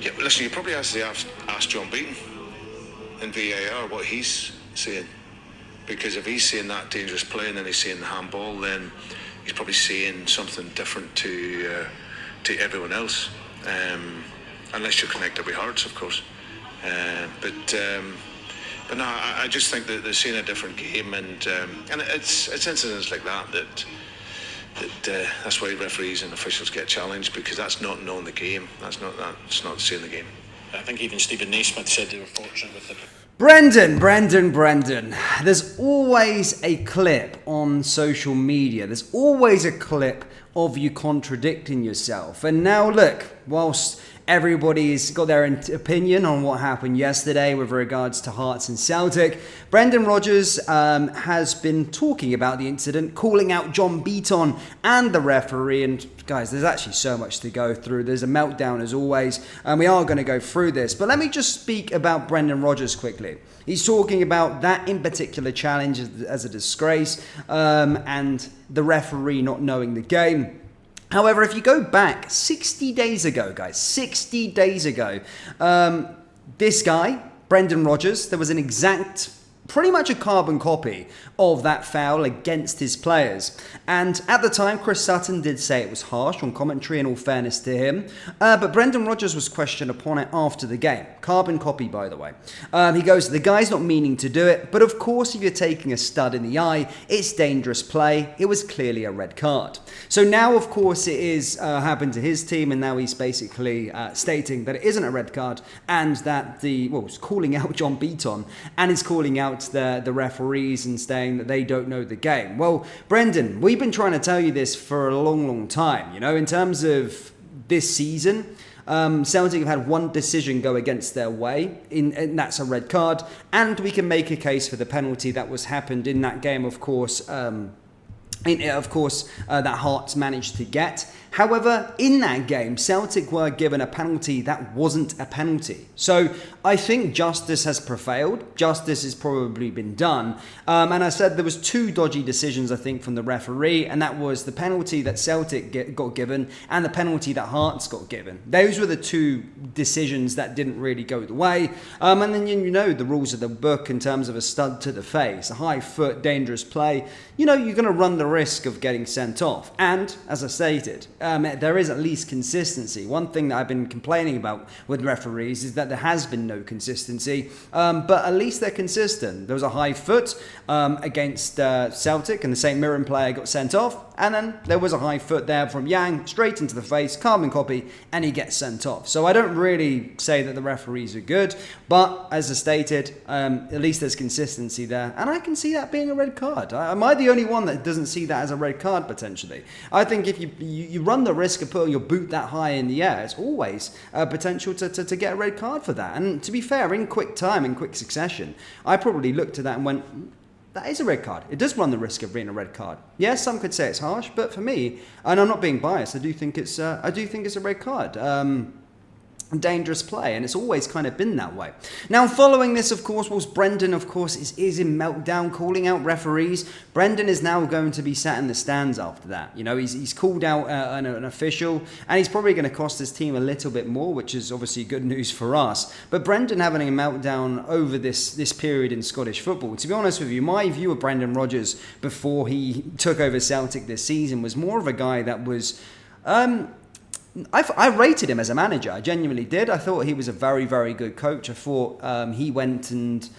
Yeah, well, listen, you probably ask John Beaton in VAR what he's seeing, because if he's seeing that dangerous play and then he's seeing the handball, then he's probably seeing something different to everyone else, unless you're connected with hearts, of course. But no, I just think that they're seeing a different game, and it's incidents like that's why referees and officials get challenged, because that's not knowing the game. That's not seeing the game. I think even Stephen Naismith said they were fortunate with it. Brendan. There's always a clip on social media. There's always a clip of you contradicting yourself. And now look, whilst everybody's got their opinion on what happened yesterday with regards to Hearts and Celtic, Brendan Rodgers has been talking about the incident, calling out John Beaton and the referee. And guys, there's actually so much to go through. There's a meltdown as always, and we are going to go through this. But let me just speak about Brendan Rodgers quickly. He's talking about that in particular challenge as a disgrace, and the referee not knowing the game. However, if you go back 60 days ago, guys, 60 days ago, this guy, Brendan Rodgers, there was an exact, pretty much a carbon copy of that foul against his players. And at the time, Chris Sutton did say it was harsh on commentary, in all fairness to him. But Brendan Rodgers was questioned upon it after the game. Carbon copy, by the way. He goes, the guy's not meaning to do it, but of course, if you're taking a stud in the eye, it's dangerous play. It was clearly a red card. So now, of course, it is happened to his team, and now he's basically stating that it isn't a red card, and that he's calling out John Beaton, and is calling out the referees and saying that they don't know the game. Well, Brendan, we've been trying to tell you this for a long time. You know, in terms of this season, Celtic have had one decision go against their way, and that's a red card, and we can make a case for the penalty that was happened in that game, of course, that Hearts managed to get. However, in that game, Celtic were given a penalty that wasn't a penalty. So I think justice has prevailed. Justice has probably been done. And I said there was two dodgy decisions, I think, from the referee, and that was the penalty that Celtic got given and the penalty that Hearts got given. Those were the two decisions that didn't really go the way. And then you know the rules of the book in terms of a stud to the face, a high foot, dangerous play. You know, you're going to run the risk of getting sent off. And, as I stated, there is at least consistency. One thing that I've been complaining about with referees is that there has been no consistency, but at least they're consistent. There was a high foot against Celtic, and the St Mirren player got sent off, and then there was a high foot there from Yang, straight into the face, carbon copy, and he gets sent off. So I don't really say that the referees are good, but as I stated, at least there's consistency there, and I can see that being a red card. Am I the only one that doesn't see that as a red card potentially? I think if you run the risk of putting your boot that high in the air, it's always a potential to get a red card for that. And to be fair, in quick time, in quick succession, I probably looked at that and went, that is a red card. It does run the risk of being a red card. Yes, some could say it's harsh, but for me, and I'm not being biased, I do think it's a red card. Dangerous play, and it's always kind of been that way. Now, following this, of course, was Brendan, of course, is in meltdown, calling out referees. Brendan is now going to be sat in the stands after that. You know, he's called out an official, and he's probably going to cost his team a little bit more, which is obviously good news for us. But Brendan having a meltdown over this period in Scottish football, to be honest with you, my view of Brendan Rodgers before he took over Celtic this season was more of a guy that was... I rated him as a manager. I genuinely did. I thought he was a very, very good coach. I thought he went and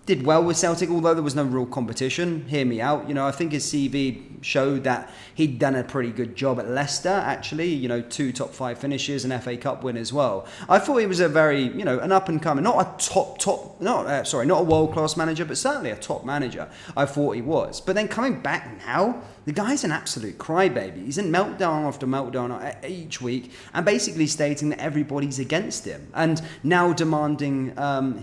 did well with Celtic, although there was no real competition. Hear me out. You know, I think his CV showed that he'd done a pretty good job at Leicester, actually. You know, 2 top 5 finishes, an FA Cup win as well. I thought he was a very, you know, an up-and-coming, not a world-class manager, but certainly a top manager. I thought he was. But then coming back now, the guy's an absolute crybaby. He's in meltdown after meltdown each week, and basically stating that everybody's against him, and now demanding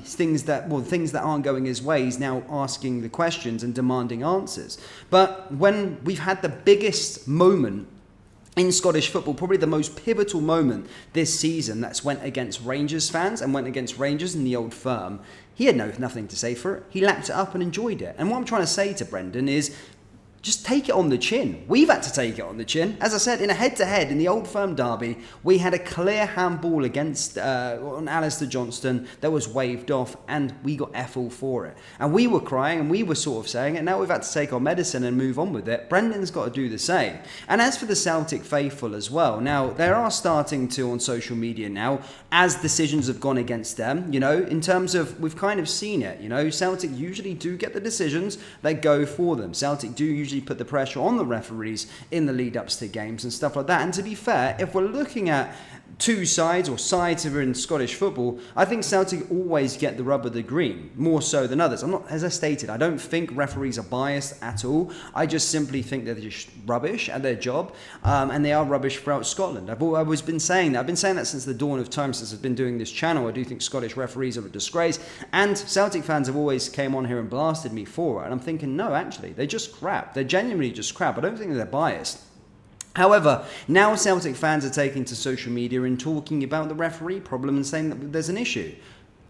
things that aren't going his way. He's now asking the questions and demanding answers. But when we've had the biggest moment in Scottish football, probably the most pivotal moment this season, that's went against Rangers fans and went against Rangers in the Old Firm, he had nothing to say for it. He lapped it up and enjoyed it. And what I'm trying to say to Brendan is, just take it on the chin. We've had to take it on the chin. As I said, in a head-to-head in the Old Firm derby, we had a clear handball against on Alistair Johnston that was waved off, and we got F all for it. And we were crying, and we were sort of saying it. Now we've had to take our medicine and move on with it. Brendan's got to do the same. And as for the Celtic faithful as well, now they are starting to on social media now, as decisions have gone against them. In terms of we've kind of seen it. Celtic usually do get the decisions that go for them. Celtic do usually put the pressure on the referees in the lead-ups to games and stuff like that. And to be fair, if we're looking at two sides or sides that are in Scottish football, I think Celtic always get the rub of the green, more so than others. As I stated, I don't think referees are biased at all. I just simply think they're just rubbish at their job, and they are rubbish throughout Scotland. I've always been saying that. I've been saying that since the dawn of time, since I've been doing this channel. I do think Scottish referees are a disgrace, and Celtic fans have always came on here and blasted me for it, and I'm thinking, no, actually, they're just crap. They're genuinely just crap. I don't think they're biased. However, now Celtic fans are taking to social media and talking about the referee problem and saying that there's an issue.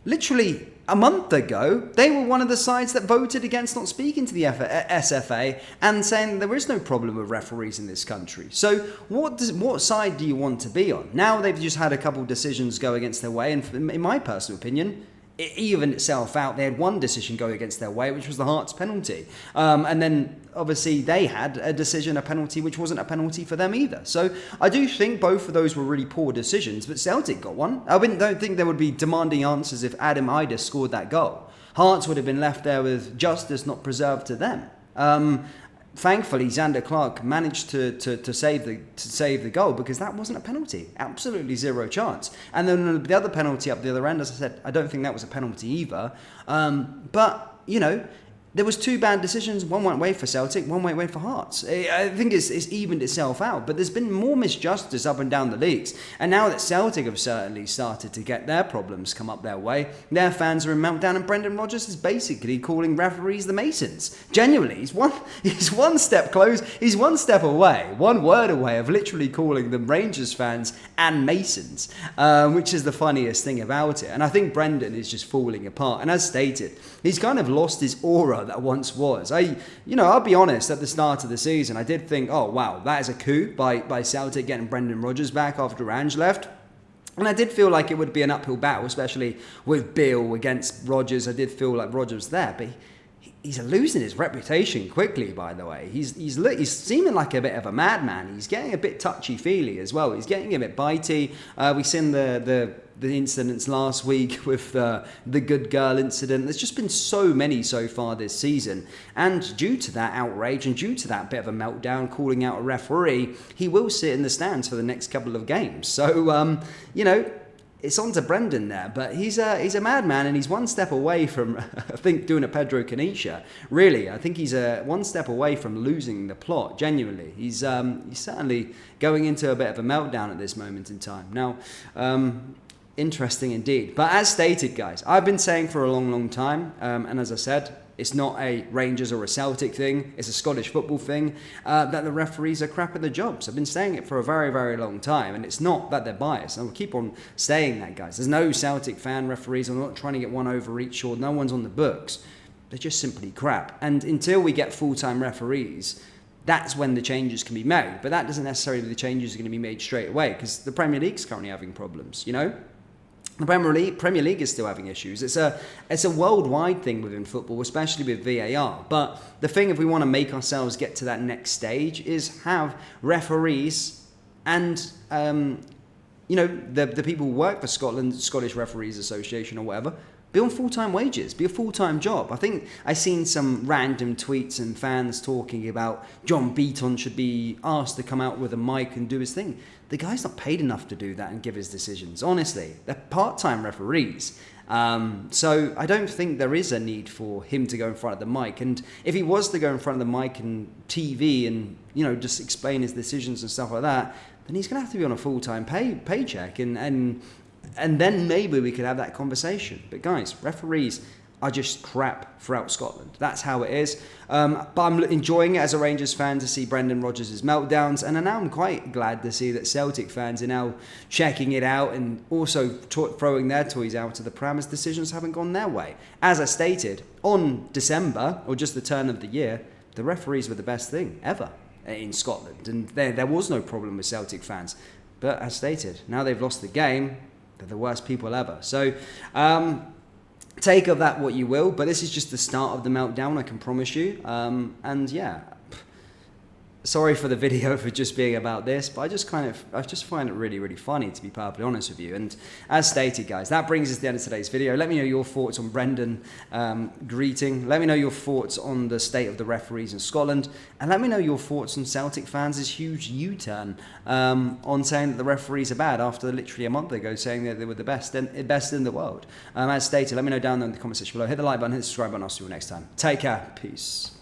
Literally a month ago, they were one of the sides that voted against not speaking to the SFA and saying there is no problem with referees in this country. So what side do you want to be on? Now they've just had a couple of decisions go against their way, and in my personal opinion, it evened itself out. They had one decision go against their way, which was the Hearts penalty. And then, obviously, they had a penalty, which wasn't a penalty for them either. So I do think both of those were really poor decisions, but Celtic got one. I don't think there would be demanding answers if Adam Ida scored that goal. Hearts would have been left there with justice not preserved to them. Thankfully, Xander Clark managed to save the goal, because that wasn't a penalty. Absolutely zero chance. And then the other penalty up the other end, as I said, I don't think that was a penalty either. But there was two bad decisions. One went away for Celtic, one went away for Hearts. I think it's evened itself out. But there's been more misjustice up and down the leagues. And now that Celtic have certainly started to get their problems come up their way, their fans are in meltdown, and Brendan Rodgers is basically calling referees the Masons. Genuinely, he's one step close. He's one step away, one word away of literally calling them Rangers fans and Masons, which is the funniest thing about it. And I think Brendan is just falling apart. And as stated, he's kind of lost his aura that once was. I'll be honest, at the start of the season, I did think, oh wow, that is a coup by Celtic getting Brendan Rodgers back after Ange left. And I did feel like it would be an uphill battle, especially with Beale against Rodgers. I did feel like Rodgers was there, but he's losing his reputation quickly, by the way. He's seeming like a bit of a madman. He's getting a bit touchy-feely as well. He's getting a bit bitey. We've seen the incidents last week with the good girl incident. There's just been so many so far this season. And due to that outrage and due to that bit of a meltdown, calling out a referee, he will sit in the stands for the next couple of games. So, it's on to Brendan there, but he's a madman, and he's one step away from, I think, doing a Pedro Canicia. Really, I think he's one step away from losing the plot. Genuinely, he's certainly going into a bit of a meltdown at this moment in time. Now, interesting indeed. But as stated, guys, I've been saying for a long, long time, and as I said, it's not a Rangers or a Celtic thing. It's a Scottish football thing, that the referees are crap at their jobs. I've been saying it for a very, very long time, and it's not that they're biased. I'll keep on saying that, guys. There's no Celtic fan referees. I'm not trying to get one over each, or no one's on the books. They're just simply crap. And until we get full-time referees, that's when the changes can be made. But that doesn't necessarily mean the changes are going to be made straight away, because the Premier League's currently having problems, The Premier League is still having issues. It's a worldwide thing within football, especially with VAR. But the thing, if we want to make ourselves get to that next stage, is have referees and the people who work for Scottish Referees Association or whatever, be on full-time wages, be a full-time job. I think I've seen some random tweets and fans talking about John Beaton should be asked to come out with a mic and do his thing. The guy's not paid enough to do that and give his decisions. Honestly, they're part-time referees. So I don't think there is a need for him to go in front of the mic. And if he was to go in front of the mic and TV and, just explain his decisions and stuff like that, then he's going to have to be on a full-time paycheck. And then maybe we could have that conversation. But guys, referees are just crap throughout Scotland. That's how it is. But I'm enjoying it as a Rangers fan to see Brendan Rodgers' meltdowns. And now I'm quite glad to see that Celtic fans are now checking it out and also throwing their toys out of the pram as decisions haven't gone their way. As I stated, on December, or just the turn of the year, the referees were the best thing ever in Scotland, and there was no problem with Celtic fans. But as stated, now they've lost the game, they're the worst people ever. So take of that what you will, but this is just the start of the meltdown, I can promise you. And yeah, sorry for the video for just being about this, but I just find it really, really funny, to be perfectly honest with you. And as stated, guys, that brings us to the end of today's video. Let me know your thoughts on Brendan greeting. Let me know your thoughts on the state of the referees in Scotland. And let me know your thoughts on Celtic fans' huge U-turn on saying that the referees are bad after literally a month ago saying that they were the best in the world. As stated, let me know down there in the comment section below. Hit the like button, hit the subscribe button. I'll see you next time. Take care. Peace.